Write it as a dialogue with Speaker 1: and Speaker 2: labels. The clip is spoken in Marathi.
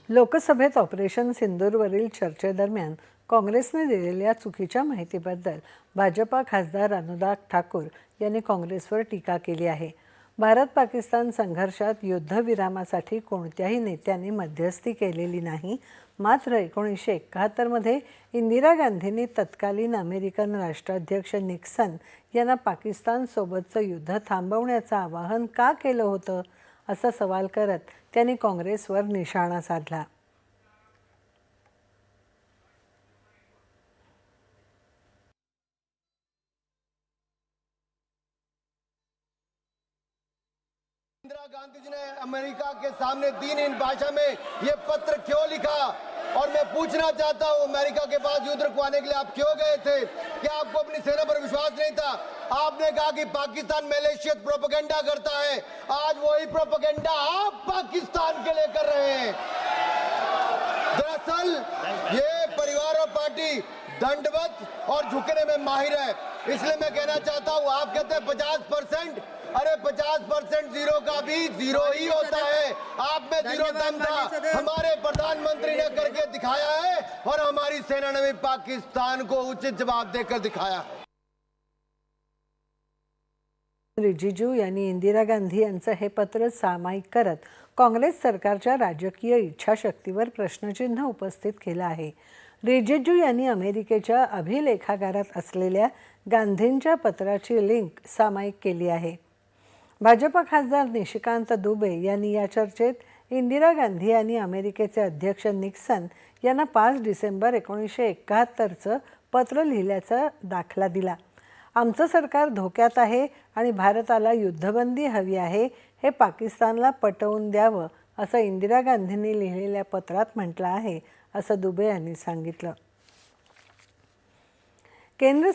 Speaker 1: लोकसभेत ऑपरेशन सिंदूरवरील चर्चेदरम्यान काँग्रेसने दिलेल्या चुकीच्या माहितीबद्दल भाजपा खासदार अनुराग ठाकूर यांनी काँग्रेसवर टीका केली आहे। भारत पाकिस्तान संघर्षात युद्धविरामासाठी कोणत्याही नेत्याने मध्यस्थी केलेली नाही, मात्र 1971 मध्ये इंदिरा गांधींनी तत्कालीन अमेरिकन राष्ट्राध्यक्ष निक्सन यांना पाकिस्तानसोबतचं युद्ध थांबवण्याचं आवाहन का केलं होतं, असा सवाल करत त्यांनी काँग्रेसवर निशाणा साधला।
Speaker 2: इंदिरा गांधी जी ने अमेरिका के सामने दीन इन भाषा में ये पत्र क्यों लिखा, और मैं पूछना चाहता हूं अमेरिका के पास युद्ध रुकवाने के लिए आप क्यों गए थे? क्या आपको अपनी सेना पर विश्वास नहीं था? आपने कहा कि पाकिस्तान मैलेशियस प्रोपेगेंडा करता है। आज वही प्रोपेगेंडा आप पाकिस्तान के लिए कर रहे हैं। दरअसल ये परिवार और पार्टी दंडवत और झुकने में माहिर है, इसलिए मैं कहना चाहता हूं, आप कहते हैं 50%, अरे 50% जीरो का भी जीरो ही होता है। आप में जीरो दम था, हमारे प्रधानमंत्री ने करके दिखाया है और हमारी सेना ने भी पाकिस्तान को उचित जवाब देकर दिखाया है।
Speaker 1: रिजिजू यांनी इंदिरा गांधी यांचं हे पत्र सामायिक करत काँग्रेस सरकारच्या राजकीय इच्छाशक्तीवर प्रश्नचिन्ह उपस्थित केलं आहे। रिजिजू यांनी अमेरिकेच्या अभिलेखागारात असलेल्या गांधींच्या पत्राची लिंक सामायिक केली आहे। भाजपा खासदार निशिकांत दुबे यांनी या चर्चेत इंदिरा गांधी यांनी अमेरिकेचे अध्यक्ष निक्सन यांना 5 डिसेंबर 1971चं पत्र लिहिल्याचा दाखला दिला। आमचं सरकार धोक्यात आहे आणि भारताला युद्धबंदी हवी आहे, हे पाकिस्तानला पटवून द्यावं, असं इंदिरा गांधींनी लिहिलेल्या पत्रात म्हटलं आहे, असं दुबे यांनी सांगितलं। केंद्र